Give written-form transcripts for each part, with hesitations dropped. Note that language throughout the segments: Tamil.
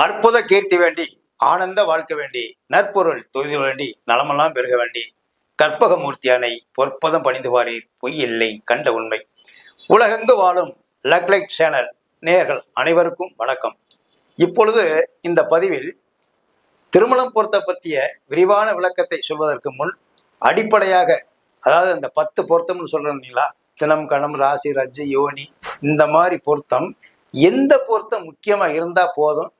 அற்புத கீர்த்தி வேண்டி ஆனந்த வாழ்க்கை வேண்டி நற்பொருள் தொய்து வேண்டி நலமெல்லாம் பெருக வேண்டி கற்பகமூர்த்தியானை பொற்பதம் பணிந்து வாரீர் பொய் இல்லை கண்ட உண்மை. உலகெங்கு வாழும் லக்லைட் சேனல் நேயர்கள் அனைவருக்கும் வணக்கம். இப்பொழுது இந்த பதிவில் திருமணம் பொருத்த பற்றிய விரிவான விளக்கத்தை சொல்வதற்கு முன் அடிப்படையாக, அதாவது அந்த 10 பொருத்தம்னு சொல்றீங்களா, தினம் கணம் ராசி ரஜ்ஜு யோனி, இந்த மாதிரி பொருத்தம் எந்த பொருத்தம் முக்கியமாக இருந்தால் போதும்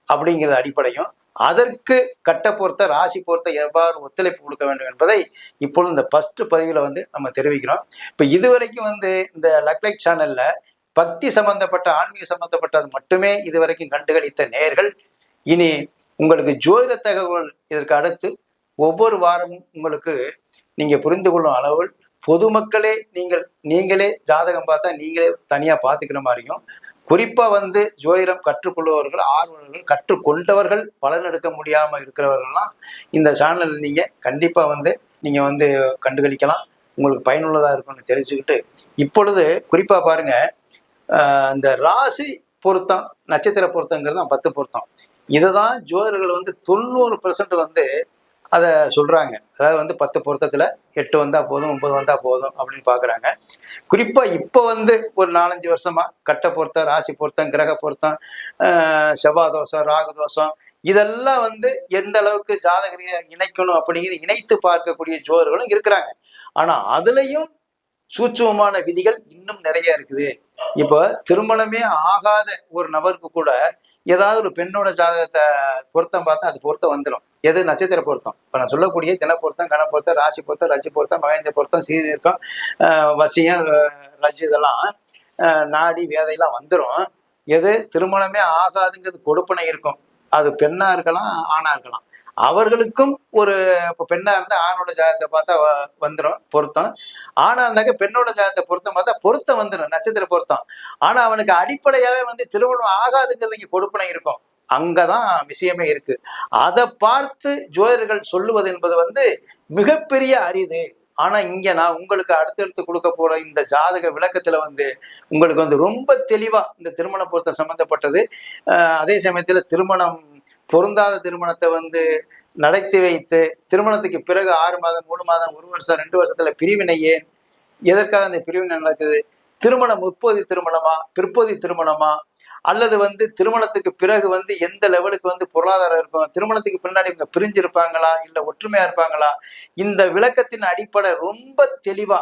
அப்படிங்கிறது அடிப்படையும், அதற்கு கட்ட பொறுத்த ராசி பொறுத்த எவ்வாறு ஒத்துழைப்பு கொடுக்க வேண்டும் என்பதை இப்பொழுது இந்த ஃபர்ஸ்ட் பதிவில் நம்ம தெரிவிக்கிறோம். இப்போ இதுவரைக்கும் இந்த லக்லைட் சேனல்ல பக்தி சம்பந்தப்பட்ட ஆன்மீக சம்பந்தப்பட்டது மட்டுமே இதுவரைக்கும் கண்டுகளித்த நேர்கள், இனி உங்களுக்கு ஜோதிட தகவல் இதற்கு அடுத்து ஒவ்வொரு வாரமும் உங்களுக்கு நீங்க புரிந்து கொள்ளும் அளவில் பொதுமக்களே நீங்களே ஜாதகம் பார்த்தா நீங்களே தனியா பார்த்துக்கிற மாதிரியும், குறிப்பா ஜோதிடம் கற்றுக்கொள்பவர்கள், ஆர்வலர்கள், கற்றுக்கொண்டவர்கள், பலன் எடுக்க முடியாம இருக்கிறவர்கள்லாம் இந்த சேனல் நீங்க கண்டிப்பா நீங்க கண்டுகளிக்கலாம். உங்களுக்கு பயனுள்ளதா இருக்கும்னு தெரிஞ்சுக்கிட்டு, இப்பொழுது குறிப்பா பாருங்க, இந்த ராசி பொருத்தம் நட்சத்திர பொருத்தங்கிறது தான் 10 பொருத்தம். இதுதான் ஜோதிடர்கள் 90% அதை சொல்றாங்க. அதாவது 10 பொருத்தத்துல 8 வந்தா போதும், 9 வந்தா போதும் அப்படின்னு பாக்குறாங்க. குறிப்பா இப்ப ஒரு 4-5 வருஷமா கட்ட பொருத்தம், ராசி பொருத்தம், கிரக பொருத்தம், செவ்வாய் தோஷம், ராகு தோஷம், இதெல்லாம் எந்த அளவுக்கு ஜாதக ரீதியா இணைக்கணும் அப்படிங்கிறது இணைத்து பார்க்கக்கூடிய ஜோதிடர்களும் இருக்கிறாங்க. ஆனா அதுலயும் சூட்சுமமான விதிகள் இன்னும் நிறைய இருக்குது. இப்போ திருமணமே ஆகாத ஒரு நபருக்கு கூட ஏதாவது ஒரு பெண்ணோட ஜாதகத்தை பொருத்தம் பார்த்தா அது பொருத்தம் வந்துடும். எது? நட்சத்திர பொருத்தம். இப்போ நான் சொல்லக்கூடிய தின பொருத்தம், கண பொருத்தம், ராசி பொருத்தம், ரஜ்ஜு பொருத்தம், மகேந்திர பொருத்தம், சீதீர்க்கம், வசியம், ரஜ்ஜு, இதெல்லாம் நாடி வேதையெல்லாம் வந்துடும். எது? திருமணமே ஆகாதுங்கிறது கொடுப்பனை இருக்கும். அது பெண்ணா இருக்கலாம், ஆணா இருக்கலாம். அவர்களுக்கும் ஒரு, இப்போ பெண்ணா இருந்தா ஆணோட ஜாதகத்தை பார்த்தா வந்துடும் பொருத்தம். ஆணா இருந்தாக்க பெண்ணோட ஜாதகத்தை பொருத்தம் பார்த்தா பொருத்தம் வந்துடும், நட்சத்திர பொருத்தம். ஆனா அவனுக்கு அடிப்படையாவே திருமணம் ஆகாதுங்கிறது இங்க கொடுப்பனை இருக்கும். அங்கதான் விஷயமே இருக்கு. அதை பார்த்து ஜோதிடர்கள் சொல்லுவது என்பது மிகப்பெரிய அரிது. ஆனா இங்க நான் உங்களுக்கு அடுத்தடுத்து கொடுக்க போற இந்த ஜாதக விளக்கத்துல உங்களுக்கு ரொம்ப தெளிவா இந்த திருமண பொருத்தம் சம்பந்தப்பட்டது, அதே சமயத்துல திருமணம் பொருந்தாத திருமணத்தை நடத்தி வைத்து திருமணத்துக்கு பிறகு 6 மாதம், 3 மாதம், 1 வருஷம், 2 வருஷத்துல பிரிவினை ஏன், எதற்காக இந்த பிரிவினை நடக்குது, திருமணம் முற்போதி திருமணமா, பிற்போதி திருமணமா, அல்லது திருமணத்துக்கு பிறகு எந்த லெவலுக்கு பொருளாதாரம் இருக்கும், திருமணத்துக்கு பின்னாடி இவங்க பிரிஞ்சிருப்பாங்களா இல்ல ஒற்றுமையா இருப்பாங்களா, இந்த விளக்கத்தின் அடிப்படை ரொம்ப தெளிவா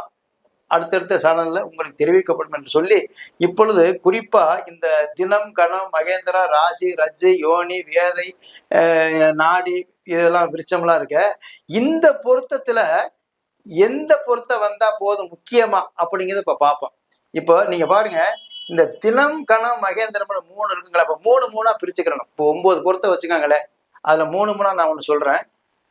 அடுத்தடுத்த சேனல்ல உங்களுக்கு தெரிவிக்கப்படும் என்று சொல்லி, இப்பொழுது குறிப்பா இந்த தினம் கணம் மகேந்திரா ராசி ரஜ்ஜு யோனி வேதை நாடி இதெல்லாம் விருச்சம்லாம் இருக்க, இந்த பொருத்தத்துல எந்த பொருத்தம் வந்தா போதும் முக்கியமா அப்படிங்கிறத இப்ப பார்ப்போம். இப்போ நீங்க பாருங்க, இந்த தினம் கணம் மகேந்திரம் 3 இருக்குங்களா, இப்ப 3 பிரிச்சுக்கிறணும். இப்போ 9 பொருத்தம் வச்சுக்காங்களே, அதுல 3 நான் ஒண்ணு சொல்றேன்.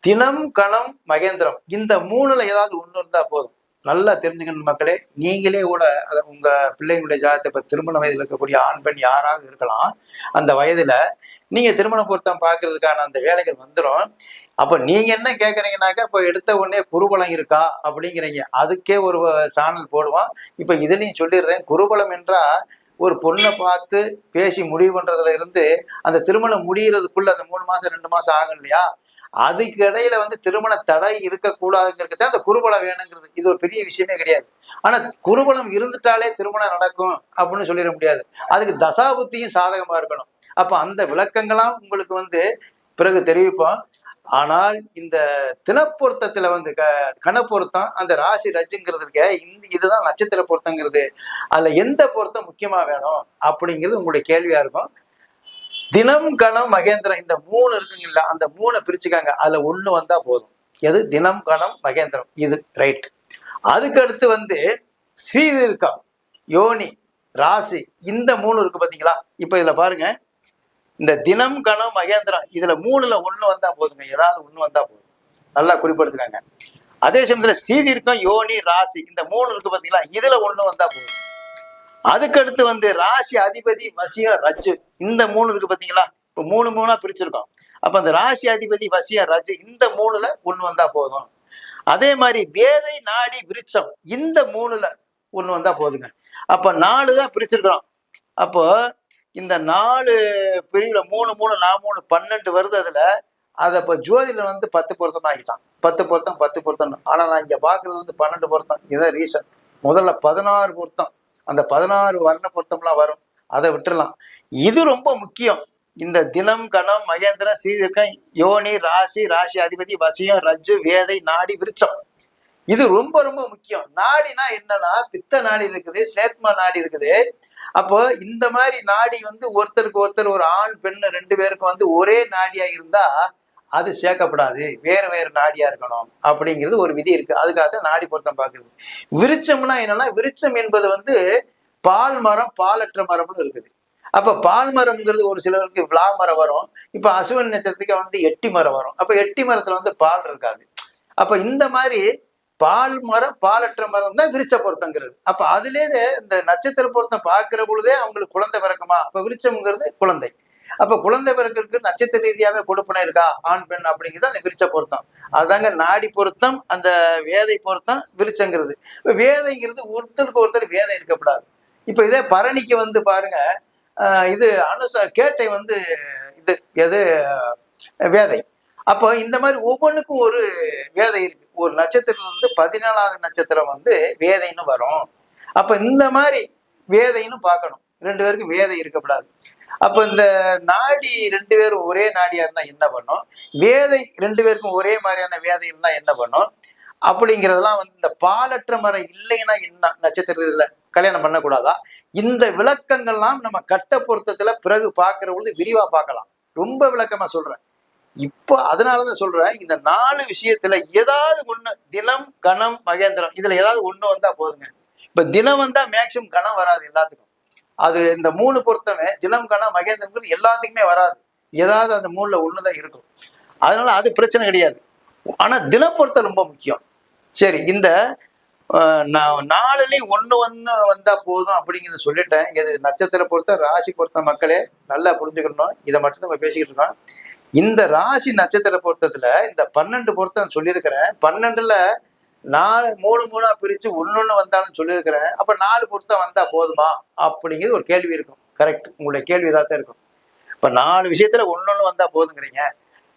தினம் கணம் மகேந்திரம், இந்த 3ல ஏதாவது ஒண்ணு இருந்தா போதும். நல்லா தெரிஞ்சுக்கணும் மக்களே. நீங்களே கூட உங்க பிள்ளைங்களுடைய ஜாதகத்தை, இப்ப திருமண வயதில் இருக்கக்கூடிய ஆண் பெண் யாராக இருக்கலாம், அந்த வயதுல நீங்க திருமண பொருத்தம் பார்க்கறதுக்கான அந்த வேலைகள் வந்துடும். அப்ப நீங்க என்ன கேட்கறீங்கன்னாக்கா, இப்ப எடுத்த உடனே குருபலம் இருக்கா அப்படிங்கிறீங்க. அதுக்கே ஒரு சேனல் போடுவான். இப்ப இதுலயும் சொல்லிடுறேன், குருபலம் என்றா ஒரு பொண்ணை பார்த்து பேசி முடிவு பண்றதுல இருந்து அந்த திருமணம் முடிகிறதுக்குள்ள அந்த 3 மாசம் 2 மாசம் ஆகும் இல்லையா, அதுக்கு இடையில திருமண தடை இருக்கக்கூடாதுங்கிறது அந்த குருபலம் வேணுங்கிறது. இது ஒரு பெரிய விஷயமே கிடையாது. ஆனா குருபலம் இருந்துட்டாலே திருமணம் நடக்கும் அப்படின்னு சொல்லிட முடியாது. அதுக்கு தசாபுத்தியும் சாதகமா இருக்கணும். அப்ப அந்த விளக்கங்களாம் உங்களுக்கு பிறகு தெரிவிப்போம். ஆனால் இந்த தினப்பொருத்தத்துல கணப்பொருத்தம், அந்த ராசி ரஜ்ஜுங்கிறது இருக்க, இதுதான் நட்சத்திர பொருத்தங்கிறது. அதுல எந்த பொருத்தம் முக்கியமா வேணும் அப்படிங்கிறது உங்களுடைய கேள்வியா இருக்கும். தினம் கணம் மகேந்திரம், இந்த 3 இருக்குங்களா, அந்த 3 பிரிச்சுக்காங்க. அதுல 1 வந்தா போதும். எது? தினம் கணம் மகேந்திரம், இது ரைட். அதுக்கு அடுத்து ஸ்ரீதீர்க்கம், யோனி, ராசி, இந்த 3 இருக்கு பாத்தீங்களா. இப்ப இதுல பாருங்க, இந்த தினம் கணம் மகேந்திரம், இதுல 3ல 1 வந்தா போதுங்க. ஏதாவது 1 வந்தா போதும். நல்லா குறிப்பிடுத்துக்காங்க. அதே சமயத்துல ஸ்ரீதீர்க்கம், யோனி, ராசி, இந்த 3 இருக்கு பாத்தீங்களா, இதுல 1 வந்தா போதும். அதுக்கடுத்து ராசி அதிபதி வசியம் ரஜ்ஜு, இந்த 3 இருக்கு பாத்தீங்களா. இப்போ 3 பிரிச்சிருக்கோம். அப்ப அந்த ராசி அதிபதி வசியம் ரஜ்ஜு, இந்த 3ல 1 வந்தா போதும். அதே மாதிரி வேதை நாடி விருச்சம், இந்த 3ல 1 வந்தா போதுங்க. அப்ப 4 தான் பிரிச்சிருக்கிறோம். அப்போ இந்த 4 பிரிவுல 3 3 4 3 12 வருது. அதுல அதை இப்போ ஜோதியில வந்து 10 பொருத்தம் ஆகிட்டான். 10 பொருத்தம் 10 பொருத்தம். ஆனா நான் இங்க பாக்குறது வந்து 12 பொருத்தம். இதுதான் ரீசன். முதல்ல 16 பொருத்தம், அந்த 16 வர்ண பொருத்தம்லாம் வரும், அதை விட்டுறலாம். இது ரொம்ப முக்கியம். இந்த தினம் கணம் மகேந்திரம் சீர்க்கம் யோனி ராசி ராசி அதிபதி வசியம் ரஜ்ஜு வேதை நாடி விருட்சம், இது ரொம்ப ரொம்ப முக்கியம். நாடினா என்னன்னா பித்த நாடி இருக்குது, ஸ்லேத்மா நாடி இருக்குது. அப்போ இந்த மாதிரி நாடி வந்து ஒருத்தருக்கு ஒருத்தர் ஒரு ஆண் பெண்ணு 2 பேருக்கு வந்து ஒரே நாடியா இருந்தா அது சேர்க்கப்படாது, வேறு வேறு நாடியா இருக்கணும் அப்படிங்கிறது ஒரு விதி இருக்கு. அதுக்காக நாடி பொருத்தம் பார்க்குறது. விருட்சம்னா என்னன்னா, விருட்சம் என்பது வந்து பால் மரம் பாலற்ற மரம்னு இருக்குது. அப்ப பால் மரம்ங்கிறது ஒரு சிலருக்கு விழா மரம் வரும். இப்ப அசுவன் நட்சத்திரத்துக்கு வந்து எட்டி மரம் வரும். அப்ப எட்டி மரத்துல வந்து பால் இருக்காது. அப்ப இந்த மாதிரி பால் மரம் பாலற்ற மரம் தான் விருட்ச பொருத்தங்கிறது. அப்ப அதுலேயே இந்த நட்சத்திர பொருத்தம் பார்க்கிற பொழுதே அவங்களுக்கு குழந்தை பிறக்குமா, அப்ப விருட்சம்ங்கிறது குழந்தை. அப்ப குழந்தை பிறக்கிறதுக்கு நட்சத்திர ரீதியாவே கொடுப்பனை இருக்கா ஆண் பெண் அப்படிங்கிறது அந்த விருட்ச பொருத்தம். அதுதாங்க நாடி பொருத்தம், அந்த வேதை பொருத்தம் விருட்சங்கிறது. வேதைங்கிறது ஒருத்தருக்கு ஒருத்தர் வேதை இருக்கப்படாது. இப்ப இதே பரணிக்கு வந்து பாருங்க, இது கேட்டை வந்து இது எது வேதை. அப்போ இந்த மாதிரி ஒவ்வொன்றுக்கும் ஒரு வேதை இருக்கு. ஒரு நட்சத்திரத்துல இருந்து 14வது நட்சத்திரம் வந்து வேதைன்னு வரும். அப்ப இந்த மாதிரி வேதைன்னு பார்க்கணும். 2 பேருக்கும் வேதை இருக்கப்படாது. அப்ப இந்த நாடி 2 பேரும் ஒரே நாடியா இருந்தா என்ன பண்ணும், வேதை 2 பேருக்கும் ஒரே மாதிரியான வேதை இருந்தா என்ன பண்ணும் அப்படிங்கிறதெல்லாம் வந்து இந்த பாலற்ற மரம் இல்லைன்னா என்ன நட்சத்திரத்துல கல்யாணம் பண்ணக்கூடாதா, இந்த விளக்கங்கள்லாம் நம்ம கட்ட பொருத்தத்துல பிறகு பார்க்கிற பொழுது விரிவா பார்க்கலாம். ரொம்ப விளக்கமா சொல்றேன். இப்போ அதனாலதான் சொல்றேன், இந்த 4 விஷயத்துல ஏதாவது ஒண்ணு தினம் கணம் மகேந்திரம் இதுல ஏதாவது ஒண்ணு வந்தா போதுங்க. இப்ப தினம் வந்தா மேக்சிமம் கணம் வராது எல்லாத்துக்கும். அது இந்த 3 பொருத்தமே தினம் கணம் மகேந்திரம் எல்லாத்துக்குமே வராது. ஏதாவது அந்த 3ல ஒண்ணுதான் இருக்கும். அதனால அது பிரச்சனை கிடையாது. ஆனா தினப்பொருத்தம் ரொம்ப முக்கியம். சரி, இந்த 4லயும் ஒண்ணு வந்தா போதும் அப்படிங்கிறத சொல்லிட்டேன். இது நட்சத்திர பொருத்தம் ராசி பொருத்த மக்களே நல்லா புரிஞ்சுக்கணும். இதை மட்டும் நம்ம பேசிக்கிட்டு இருக்கோம். இந்த ராசி நட்சத்திர பொருத்தத்துல இந்த 12 பொருத்தம் சொல்லியிருக்கிறேன். 12ல 4 3 3 பிரிச்சு ஒன்னொன்னு வந்தாலும் சொல்லியிருக்கிறேன். அப்ப 4 பொருத்தம் வந்தா போதுமா அப்படிங்கிறது ஒரு கேள்வி இருக்கும். கரெக்ட், உங்களுடைய கேள்வி இதாத்தான் இருக்கும். இப்ப 4 விஷயத்துல ஒன்னொன்னு வந்தா போதுங்கிறீங்க.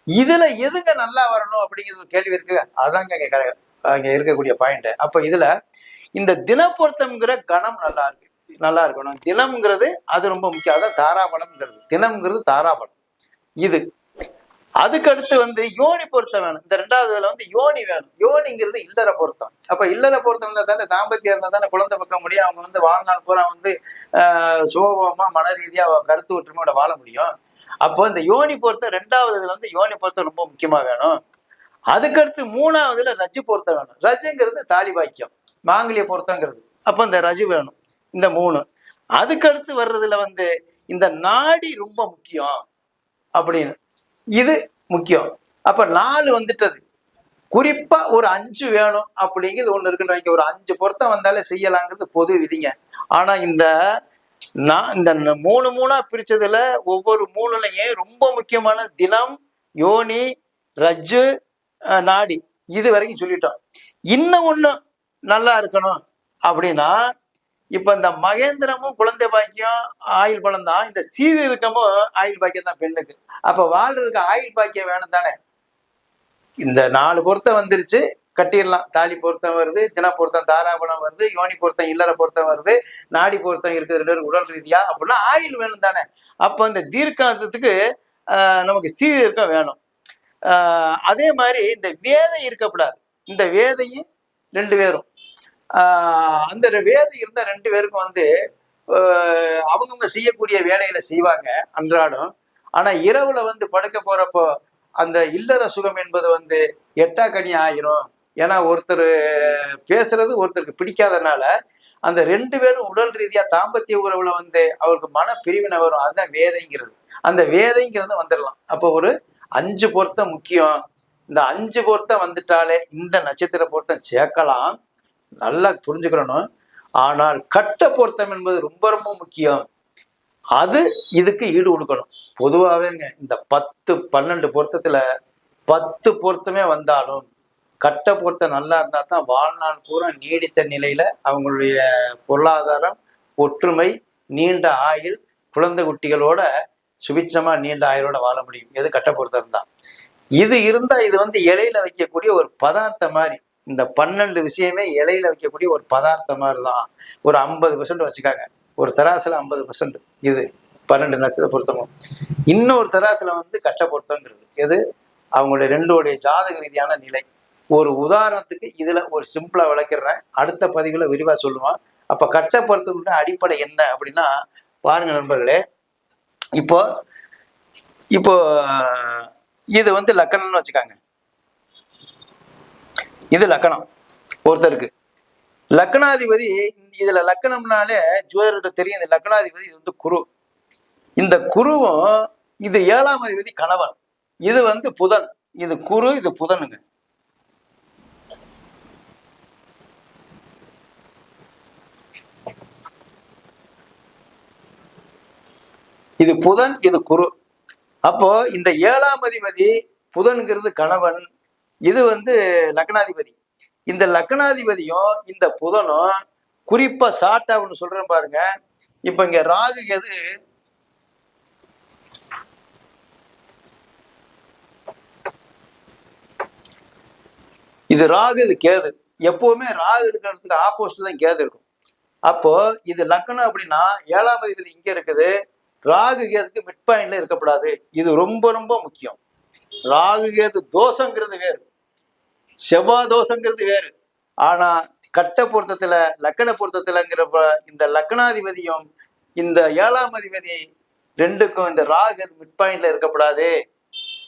இதுல எதுங்க நல்லா வரணும் அப்படிங்கிறது ஒரு கேள்வி இருக்கு. அதாங்க அங்க இருக்கக்கூடிய பாயிண்ட். அப்ப இதுல இந்த தினப்பொருத்தம்ங்கிற கணம் நல்லா இருக்கணும். தினம்ங்கிறது அது ரொம்ப முக்கியம். அதான் தாராபலம்ங்கிறது. தினம்ங்கிறது தாராபலம். இது அதுக்கடுத்து வந்து யோனி பொருத்தம் வேணும். இந்த 2வதுல வந்து யோனி வேணும். யோனிங்கிறது இல்லற பொருத்தம். அப்ப இல்லற பொருத்தம் இருந்தா தானே, தாம்பத்தியம் இருந்தா தானே குழந்தை பக்க முடியும். அவங்க வந்து வாழ்நாள் பூரா வந்து சுகமா மன ரீதியா கருத்து ஒற்றுமையோட வாழ முடியும். அப்போ இந்த யோனி பொருத்தம் 2வதுல வந்து யோனி பொருத்தம் ரொம்ப முக்கியமா வேணும். அதுக்கடுத்து 3வதுல ரஜ்ஜு பொருத்தம் வேணும். ரஜ்ஜுங்கிறது தாலி பாக்கியம், மாங்கல்ய பொருத்தங்கிறது. அப்போ இந்த ரஜு வேணும். இந்த 3. அதுக்கடுத்து வர்றதுல வந்து இந்த நாடி ரொம்ப முக்கியம் அப்படின்னு, இது முக்கியம். அப்ப 4 வந்துட்டது. குறிப்பா ஒரு 5 வேணும் அப்படிங்கிறது ஒண்ணு இருக்குன்னு ஒரு 5 பொருத்தம் வந்தாலே செய்யலாங்கிறது பொது விதிங்க. ஆனா இந்த 3 3 பிரிச்சதுல ஒவ்வொரு 3லயும் ரொம்ப முக்கியமான தினம் யோனி ரஜ்ஜு நாடி இது வரைக்கும் சொல்லிட்டோம். இன்னும் ஒண்ணு நல்லா இருக்கணும் அப்படின்னா, இப்ப இந்த மகேந்திரமும் குழந்தை பாக்கியம் ஆயுள் பலம் தான். இந்த சீர்திருக்கமும் ஆயுள் பாக்கியம் தான் பெண்ணுக்கு. அப்ப வாழ்றதுக்கு ஆயுள் பாக்கியம் வேணும் தானே. இந்த 4 பொருத்தம் வந்துருச்சு, கட்டிடலாம். தாலி பொருத்தம் வருது, தின பொருத்தம் தாராபலம் வருது, யோனி பொருத்தம் இல்லற பொருத்தம் வருது, நாடி பொருத்தம் இருக்குது 2 உடல் ரீதியா. அப்படின்னா ஆயுள் வேணும் தானே. அப்ப இந்த தீர்க்காந்தத்துக்கு நமக்கு சீர்திருக்கம் வேணும். அதே மாதிரி இந்த வேதை இருக்கக்கூடாது. இந்த வேதையும் 2 பேரும் அந்த வேதை இருந்த 2 பேருக்கும் வந்து அவங்கவுங்க செய்யக்கூடிய வேலைகளை செய்வாங்க அன்றாடம். ஆனா இரவுல வந்து படுக்க போறப்போ அந்த இல்லற சுகம் என்பது வந்து 8 கனி ஆயிரும். ஏன்னா ஒருத்தர் பேசுறது ஒருத்தருக்கு பிடிக்காதனால அந்த 2 பேரும் உடல் ரீதியா தாம்பத்திய உறவுல வந்து அவருக்கு மன பிரிவினை வரும். அதுதான் வேதைங்கிறது. அந்த வேதைங்கிறது வந்துடலாம். அப்போ ஒரு 5 பொருத்தம் முக்கியம். இந்த 5 பொருத்தம் வந்துட்டாலே இந்த நட்சத்திர பொருத்தம் சேர்க்கலாம். நல்லா புரிஞ்சுக்கிறணும். ஆனால் கட்ட பொருத்தம் என்பது ரொம்ப ரொம்ப முக்கியம். அது இதுக்கு ஈடு கொடுக்கணும். பொதுவாகவேங்க இந்த 10 12 பொருத்தத்துல 10 பொருத்தமே வந்தாலும் கட்ட பொருத்தம் நல்லா இருந்தா தான் வாழ்நாள் பூரா நீடித்த நிலையில அவங்களுடைய பொருளாதாரம், ஒற்றுமை, நீண்ட ஆயுள், குழந்தை குட்டிகளோட சுபிட்சமா நீண்ட ஆயுளோட வாழ முடியும். எது கட்ட பொறுத்த இருந்தா. இது இருந்தா இது வந்து இலையில வைக்கக்கூடிய ஒரு பதார்த்தம் மாதிரி. இந்த 12 விஷயமே இலையில வைக்கக்கூடிய ஒரு பதார்த்தம் மாதிரி தான். ஒரு 50% வச்சுக்காங்க. ஒரு தராசுல 50% இது 12 நட்சத்திர பொருத்தமும். இன்னொரு தராசுல வந்து கட்ட பொருத்தங்கிறது எது அவங்களுடைய ரெண்டோடைய ஜாதக ரீதியான நிலை. ஒரு உதாரணத்துக்கு இதுல ஒரு சிம்பிளா விளக்கிறேன், அடுத்த பதிவுல விரிவா சொல்லுவான். அப்ப கட்ட பொருத்தத்துக்கு அடிப்படை என்ன அப்படின்னா பாருங்க நண்பர்களே. இப்போ இப்போ இது வந்து லக்கணம்னு வச்சுக்காங்க. இது லக்கணம் ஒருத்தருக்கு. லக்கணாதிபதி இதுல லக்கணம்னாலே ஜோதிடர்கிட்ட தெரியும். இந்த லக்கணாதிபதி இது வந்து குரு. இந்த குருவும் இது 7ஆம் அதிபதி கணவன். இது வந்து புதன். இது குரு, இது புதனுங்க. இது புதன், இது குரு. அப்போ இந்த 7ஆம் அதிபதி புதன்கிறது கணவன். இது வந்து லக்னாதிபதி. இந்த லக்னாதிபதியும் இந்த புதனும் குறிப்பா ஷார்ட்டா ஒன்று சொல்றேன் பாருங்க. இப்ப இங்க ராகு எது இது ராகு, இது கேது. எப்பவுமே ராகு இருக்கிறதுக்கு ஆப்போசிட் தான் கேது இருக்கும். அப்போ இது லக்னம் அப்படின்னா 7ஆம் அதிபதி இங்க இருக்குது, ராகு கேதுக்கு மிட் பாயிண்ட்ல இருக்கக்கூடாது. இது ரொம்ப ரொம்ப முக்கியம். ராகு கேது தோஷங்கிறது வேறு, செவ்வாய் தோஷங்கிறது வேறு. ஆனா கட்ட பொருத்தத்துல லக்கண பொருத்தத்துலங்கிற இந்த லக்னாதிபதியும் இந்த 7ஆம் அதிபதி ரெண்டுக்கும் இந்த ராகு மிட் பாயிண்ட்ல இருக்கக்கூடாது.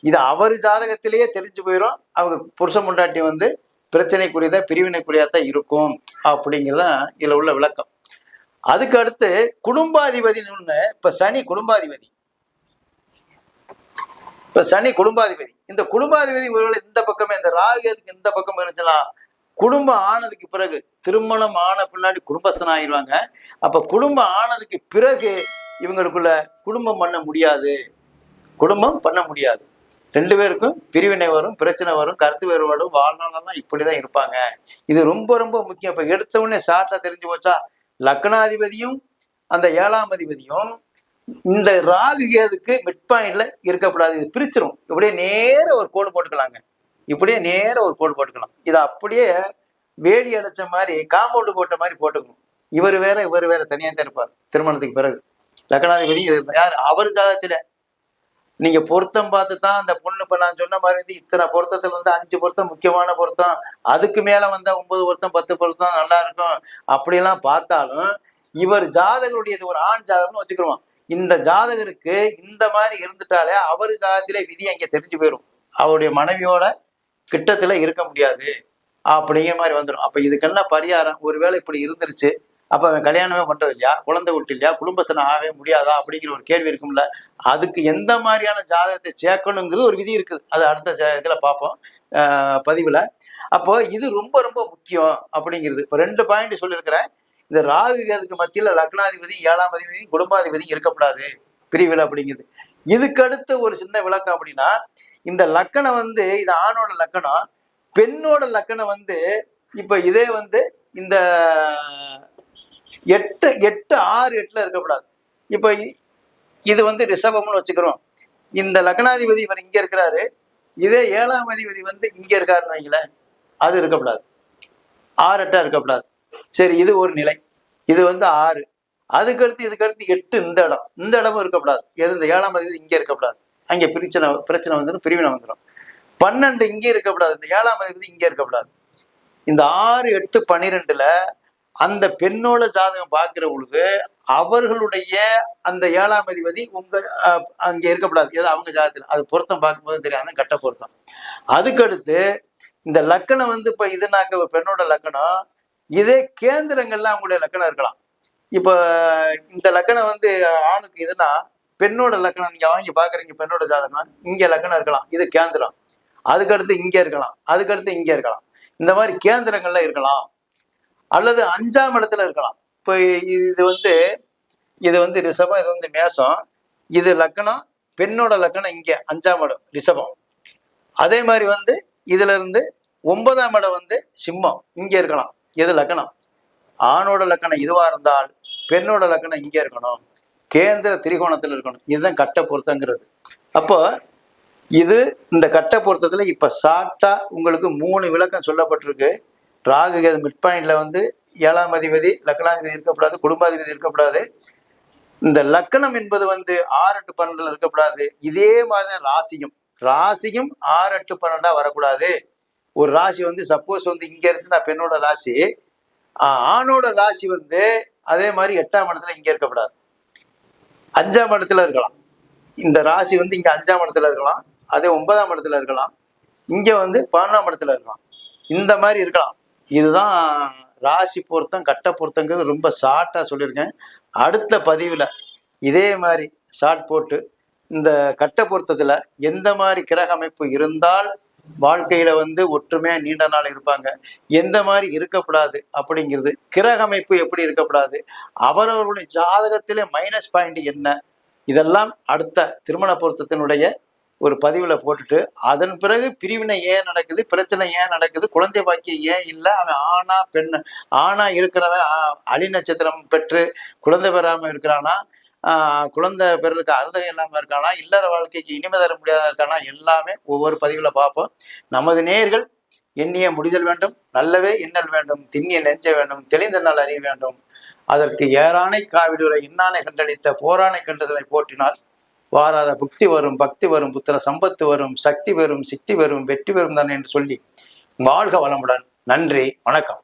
இது அவர் ஜாதகத்திலேயே தெரிஞ்சு போயிடும். அவங்க புருஷ முண்டாட்டி வந்து பிரச்சனைக்குரியதா பிரிவினைக்குரியதான் இருக்கும் அப்படிங்கிறதான் இதுல உள்ள விளக்கம். அதுக்கு அடுத்து குடும்பாதிபதினு ஒண்ணு. இப்ப சனி குடும்பாதிபதி. இந்த குடும்பாதிபதி ஒருவேளை இந்த பக்கமே இந்த ராகுக்கு இந்த பக்கம் இருந்துச்சுன்னா குடும்பம் ஆனதுக்கு பிறகு, திருமணம் ஆன பின்னாடி குடும்பஸ்தன் ஆயிடுவாங்க. அப்ப குடும்பம் ஆனதுக்கு பிறகு இவங்களுக்குள்ள குடும்பம் பண்ண முடியாது. ரெண்டு பேருக்கும் பிரிவினை வரும், பிரச்சனை வரும், கருத்து வேறுபாடும், வாழ்நாளெல்லாம் இப்படிதான் இருப்பாங்க. இது ரொம்ப ரொம்ப முக்கியம். இப்ப எடுத்த உடனே ஷார்ட்டா தெரிஞ்சு போச்சா, லக்னாதிபதியும் அந்த 7ஆம் அதிபதியும் இந்த ராகு கேதுக்கு மிட் பாயிண்ட்ல இருக்கக்கூடாது. இது பிரிச்சிரும். இப்படியே நேர ஒரு கோடு போட்டுக்கலாங்க. இதை அப்படியே வேலி அடைச்ச மாதிரி, காம்பவுண்டு போட்ட மாதிரி போட்டுக்கணும். இவர் வேற தனியா தான் இருப்பார் திருமணத்துக்கு பிறகு. லக்னாதிபதி யார் அவர் ஜாதகத்துல நீங்க பொருத்தம் பார்த்து தான் அந்த பொண்ணு. இப்ப நான் சொன்ன மாதிரி இத்தனை பொருத்தத்துல வந்து 5 பொருத்தம் முக்கியமான பொருத்தம், அதுக்கு மேல வந்தா 9 பொருத்தம் 10 பொருத்தம் நல்லா இருக்கும் அப்படியெல்லாம் பார்த்தாலும் இவர் ஜாதகருடையது ஒரு ஆண் ஜாதகம்னு வச்சுக்கிறோம். இந்த ஜாதகருக்கு இந்த மாதிரி இருந்துட்டாலே அவர் ஜாதகத்திலே விதி அங்கே தெரிஞ்சு போயிடும். அவருடைய மனைவியோட கிட்டத்துல இருக்க முடியாது அப்படிங்கிற மாதிரி வந்துடும். அப்ப இதுக்கெல்லாம் பரிகாரம், ஒருவேளை இப்படி இருந்துருச்சு, அப்ப அவன் கல்யாணமே பண்றது இல்லையா, குழந்தை விட்டு இல்லையா, குடும்பஸ்தனம் ஆகவே முடியாதா அப்படிங்கிற ஒரு கேள்வி இருக்கும்ல. அதுக்கு எந்த மாதிரியான ஜாதகத்தை சேர்க்கணுங்கிறது ஒரு விதி இருக்குது. அது அடுத்த இதுல பார்ப்போம் பதிவுல. அப்போ இது ரொம்ப ரொம்ப முக்கியம் அப்படிங்கிறது. இப்போ 2 பாயிண்ட் சொல்லியிருக்கிறேன். இந்த ராகு கேதுக்கு மத்தியில லக்னாதிபதி 7ஆம் அதிபதி குடும்பாதிபதி இருக்கக்கூடாது பிரிவில் அப்படிங்கிறது. இதுக்கு அடுத்த ஒரு சின்ன விளக்கம் அப்படின்னா, இந்த லக்கணம் வந்து இது ஆணோட லக்கணம், பெண்ணோட லக்கணம் வந்து இப்ப இதே வந்து இந்த 8 6 8ல இருக்கக்கூடாது. இப்ப இது வந்து ரிஷபம்னு வச்சுக்கிறோம். இந்த லக்னாதிபதி இவர் இங்க இருக்கிறாரு, இதே 7ஆம் அதிபதி வந்து இங்க இருக்காருன்னு வைங்களேன், அது இருக்கக்கூடாது. 6 8 இருக்கக்கூடாது. சரி, இது ஒரு நிலை. இது வந்து 6. இதுக்கடுத்து 8 இந்த இடமும் இருக்கக்கூடாது. எது இந்த 7ஆம் அதிபதி இங்கே இருக்கக்கூடாது, அங்கே பிரச்சனை வந்துடும், பிரிவினை வந்துடும். 12 இங்கே இருக்கக்கூடாது, இந்த 7ஆம் அதிபதி இங்கே இருக்கக்கூடாது. இந்த 6 8 12ல அந்த பெண்ணோட ஜாதகம் பார்க்கிற பொழுது அவர்களுடைய அந்த 7ஆம் அதிபதி அங்க இருக்கக்கூடாது. ஏதோ அவங்க ஜாதகத்துல அது பொருத்தம் பார்க்கும்போது தெரியாது, கட்ட பொருத்தம். அதுக்கடுத்து இந்த லக்கணம் வந்து இப்ப இதுனாக்க பெண்ணோட லக்கணம், இதே கேந்திரங்கள்ல அவங்களுடைய லக்கணம் இருக்கலாம். இப்ப இந்த லக்கணம் வந்து ஆணுக்கு இதுனா, பெண்ணோட லக்கணம் நீங்க வாங்கி பாக்குறீங்க, பெண்ணோட ஜாதகம் இங்க லக்கணம் இருக்கலாம், இது கேந்திரம். அதுக்கடுத்து இங்க இருக்கலாம், அதுக்கடுத்து இங்க இருக்கலாம். இந்த மாதிரி கேந்திரங்கள்ல இருக்கலாம். அல்லது 5ஆம் இடத்துல இருக்கலாம். இப்போ இது வந்து ரிஷபம், இது வந்து மேசம், இது லக்கணம், பெண்ணோட லக்கணம் இங்க 5ஆம் இடம் ரிஷபம். அதே மாதிரி வந்து இதுல இருந்து 9ஆம் இடம் வந்து சிம்மம், இங்க இருக்கலாம். எது லக்கணம், ஆணோட லக்கணம் இதுவா இருந்தால் பெண்ணோட லக்கணம் இங்க இருக்கணும். கேந்திர திரிகோணத்தில் இருக்கணும். இதுதான் கட்ட பொருத்தங்கிறது. அப்போ இது இந்த கட்ட பொருத்தத்தில் இப்போ ஷார்ட்டா உங்களுக்கு 3 விளக்கம் சொல்லப்பட்டிருக்கு. ராகு கேது மிட் பாயிண்ட்ல வந்து 7ஆம் அதிபதி லக்னாதிபதி இருக்கக்கூடாது, குடும்பாதிபதி இருக்கக்கூடாது. இந்த லக்கணம் என்பது வந்து 6, 8, 12 இருக்கக்கூடாது. இதே மாதிரி ராசியும் 6, 8, 12 வரக்கூடாது. ஒரு ராசி வந்து சப்போஸ் வந்து இங்க இருந்து நான் பெண்ணோட ராசி, ஆணோட ராசி வந்து அதே மாதிரி 8ஆம் இடத்துல இங்க இருக்கக்கூடாது, 5ஆம் இடத்துல இருக்கலாம். இந்த ராசி வந்து இங்க 5ஆம் இடத்துல இருக்கலாம், அதே 9ஆம் இடத்துல இருக்கலாம், இங்க வந்து 11ஆம் இடத்துல இருக்கலாம், இந்த மாதிரி இருக்கலாம். இதுதான் ராசி பொருத்தம், கட்ட பொருத்தங்கிறது ரொம்ப ஷார்ட்டா சொல்லியிருக்கேன். அடுத்த பதிவில் இதே மாதிரி ஷார்ட் போட்டு இந்த கட்ட பொருத்தத்தில் எந்த மாதிரி கிரக அமைப்பு இருந்தால் வாழ்க்கையில வந்து ஒற்றுமையா நீண்ட நாள் இருப்பாங்க, எந்த மாதிரி இருக்கக்கூடாது அப்படிங்கிறது, கிரக அமைப்பு எப்படி இருக்கக்கூடாது, அவரவர்களுடைய ஜாதகத்திலே மைனஸ் பாயிண்ட் என்ன, இதெல்லாம் அடுத்த திருமண பொருத்தத்தினுடைய ஒரு பதிவில் போட்டுட்டு அதன் பிறகு பிரிவினை ஏன் நடக்குது, பிரச்சனை ஏன் நடக்குது, குழந்தை பாக்கியம் ஏன் இல்லை, அவன் ஆணா பெண், ஆணா இருக்கிறவன் அலி நட்சத்திரம் பெற்று குழந்தை பெறாமல் இருக்கிறானா, குழந்தை பெறதுக்கு அருதகை இல்லாமல் இருக்கானா, இல்லற வாழ்க்கைக்கு இனிமை தர முடியாத இருக்கானா, எல்லாமே ஒவ்வொரு பதிவில் பார்ப்போம். நமது நேர்கள் எண்ணிய முடிதல் வேண்டும், நல்லவே எண்ணல் வேண்டும், திண்ணிய நெஞ்ச வேண்டும், தெளிந்த நாள் அறிய வேண்டும். அதற்கு ஏறானை காவிடுரை இன்னானை கண்டளித்த போரானை கண்டதனை போற்றினால் வாராத புக்தி வரும், பக்தி வரும், புத்திர சம்பத்து வரும், சக்தி வரும், சித்தி வரும், வெற்றி வரும் தானே என்று சொல்லி வாழ்க வளமுடன். நன்றி, வணக்கம்.